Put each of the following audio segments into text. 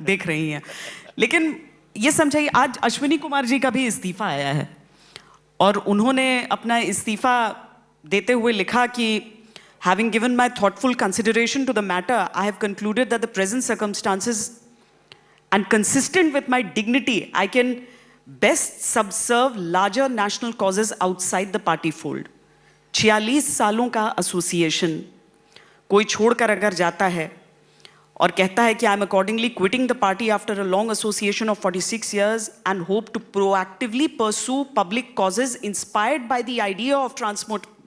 देख रही हैं। लेकिन ये समझाइए, आज अश्विनी कुमार जी का भी इस्तीफा आया है और उन्होंने अपना इस्तीफा देते हुए लिखा कि having given my thoughtful consideration to the matter, I have concluded that the present circumstances and consistent with my dignity, I can best subserve larger national causes outside the party fold. 46 सालों का association कोई छोड़कर अगर जाता है और कहता है कि I am accordingly quitting the party after a long association of 46 years and hope to proactively pursue public causes inspired by the idea of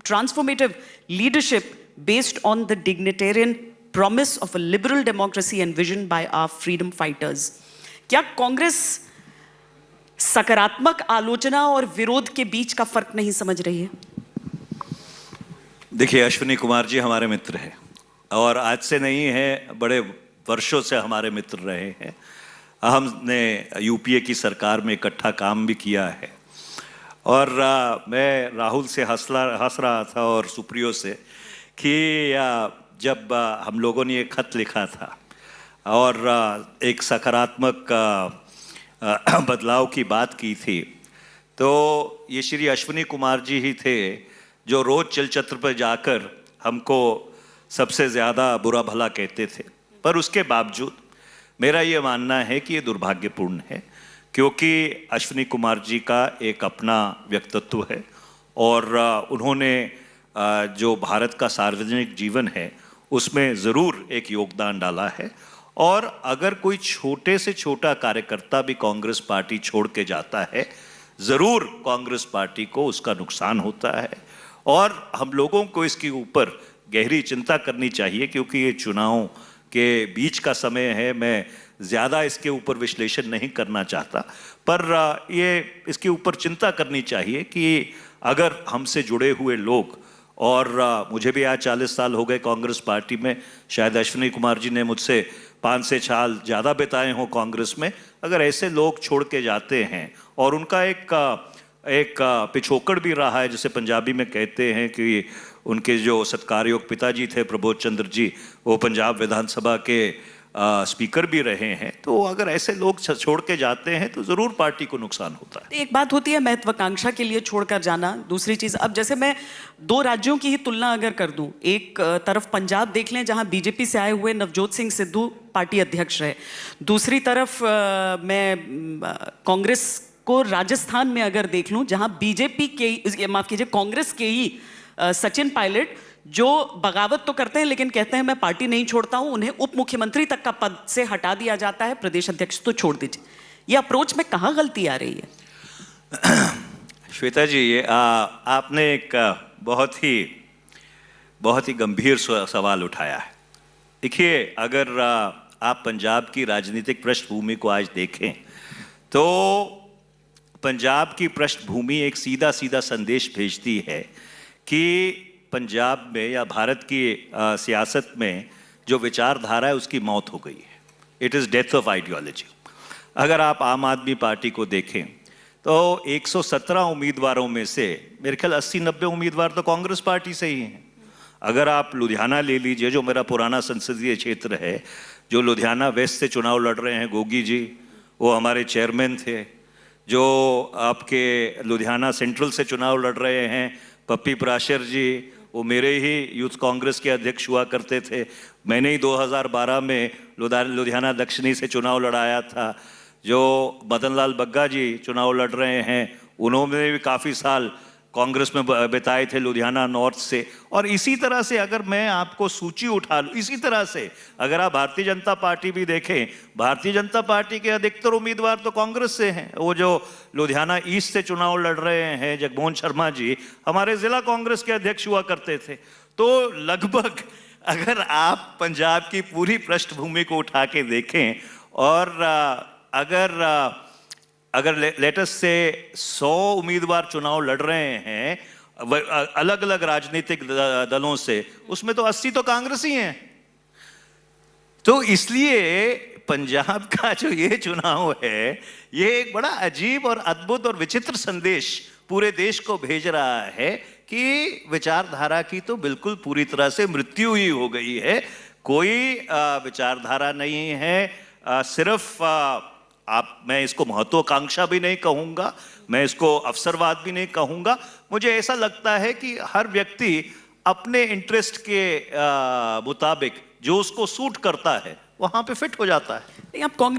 transformative leadership based on the dignitarian promise of a liberal democracy envisioned by our freedom fighters. क्या कांग्रेस सकारात्मक आलोचना और विरोध के बीच का फर्क नहीं समझ रही है? देखिए, अश्विनी कुमार जी हमारे मित्र हैं और आज से नहीं है, बड़े वर्षों से हमारे मित्र रहे हैं। हमने यूपीए की सरकार में इकट्ठा काम भी किया है और मैं राहुल से हंस रहा था और सुप्रियो से कि जब हम लोगों ने एक खत लिखा था और एक सकारात्मक बदलाव की बात की थी, तो ये श्री अश्विनी कुमार जी ही थे जो रोज चलचित्र पर जाकर हमको सबसे ज़्यादा बुरा भला कहते थे। पर उसके बावजूद मेरा ये मानना है कि ये दुर्भाग्यपूर्ण है, क्योंकि अश्विनी कुमार जी का एक अपना व्यक्तित्व है और उन्होंने जो भारत का सार्वजनिक जीवन है उसमें ज़रूर एक योगदान डाला है। और अगर कोई छोटे से छोटा कार्यकर्ता भी कांग्रेस पार्टी छोड़ के जाता है, ज़रूर कांग्रेस पार्टी को उसका नुकसान होता है और हम लोगों को इसके ऊपर गहरी चिंता करनी चाहिए, क्योंकि ये चुनाव के बीच का समय है। मैं ज़्यादा इसके ऊपर विश्लेषण नहीं करना चाहता, पर ये इसके ऊपर चिंता करनी चाहिए कि अगर हमसे जुड़े हुए लोग, और मुझे भी आज 40 साल हो गए कांग्रेस पार्टी में, शायद अश्विनी कुमार जी ने मुझसे 5 से 6 साल ज़्यादा बिताए हों कांग्रेस में, अगर ऐसे लोग छोड़ के जाते हैं और उनका एक पिछोकड़ भी रहा है, जिसे पंजाबी में कहते हैं कि उनके जो सत्कारयोग पिताजी थे प्रबोध चंद्र जी, वो पंजाब विधानसभा के स्पीकर भी रहे हैं, तो अगर ऐसे लोग छोड़ के जाते हैं तो ज़रूर पार्टी को नुकसान होता है। एक बात होती है महत्वाकांक्षा के लिए छोड़कर जाना, दूसरी चीज़, अब जैसे मैं 2 राज्यों की ही तुलना अगर कर दूं, एक तरफ पंजाब देख लें जहां बीजेपी से आए हुए नवजोत सिंह सिद्धू पार्टी अध्यक्ष रहे, दूसरी तरफ मैं कांग्रेस को राजस्थान में अगर देख लूं जहां बीजेपी के, माफ कीजिए, कांग्रेस के ही सचिन पायलट जो बगावत तो करते हैं लेकिन कहते हैं मैं पार्टी नहीं छोड़ता हूं, उन्हें उप मुख्यमंत्री तक का पद से हटा दिया जाता है, प्रदेश अध्यक्ष तो छोड़ दीजिए। ये अप्रोच में कहां गलती आ रही है? श्वेता जी, ये आपने एक बहुत ही गंभीर सवाल उठाया है। देखिए, अगर आप पंजाब की राजनीतिक पृष्ठभूमि को आज देखें तो पंजाब की पृष्ठभूमि एक सीधा सीधा संदेश भेजती है कि पंजाब में या भारत की सियासत में जो विचारधारा है उसकी मौत हो गई है। It is death of ideology. अगर आप आम आदमी पार्टी को देखें तो 117 उम्मीदवारों में से मेरे ख्याल 80-90 उम्मीदवार तो कांग्रेस पार्टी से ही हैं। अगर आप लुधियाना ले लीजिए, जो मेरा पुराना संसदीय क्षेत्र है, जो लुधियाना वेस्ट से चुनाव लड़ रहे हैं गोगी जी, वो हमारे चेयरमैन थे। जो आपके लुधियाना सेंट्रल से चुनाव लड़ रहे हैं पप्पी प्राशर जी, वो मेरे ही यूथ कांग्रेस के अध्यक्ष हुआ करते थे। मैंने ही 2012 में लुधियाना दक्षिणी से चुनाव लड़ाया था। जो मदन लाल बग्गा जी चुनाव लड़ रहे हैं, उन्होंने भी काफ़ी साल कांग्रेस में बिताए थे लुधियाना नॉर्थ से। और इसी तरह से अगर मैं आपको सूची उठा लूँ, इसी तरह से अगर आप भारतीय जनता पार्टी भी देखें, भारतीय जनता पार्टी के अधिकतर उम्मीदवार तो कांग्रेस से हैं। वो जो लुधियाना ईस्ट से चुनाव लड़ रहे हैं जगमोहन शर्मा जी, हमारे ज़िला कांग्रेस के अध्यक्ष हुआ करते थे। तो लगभग अगर आप पंजाब की पूरी पृष्ठभूमि को उठा के देखें और अगर लेटेस्ट से 100 उम्मीदवार चुनाव लड़ रहे हैं अलग अलग राजनीतिक दलों से, उसमें तो 80 तो कांग्रेस ही हैं। तो इसलिए पंजाब का जो ये चुनाव है, ये एक बड़ा अजीब और अद्भुत और विचित्र संदेश पूरे देश को भेज रहा है कि विचारधारा की तो बिल्कुल पूरी तरह से मृत्यु ही हो गई है। कोई विचारधारा नहीं है। सिर्फ मैं इसको महत्वाकांक्षा भी नहीं कहूंगा, मैं इसको अवसरवाद भी नहीं कहूंगा। मुझे ऐसा लगता है कि हर व्यक्ति अपने इंटरेस्ट के मुताबिक जो उसको सूट करता है वहां पे फिट हो जाता है। नहीं, आप कांग्रेस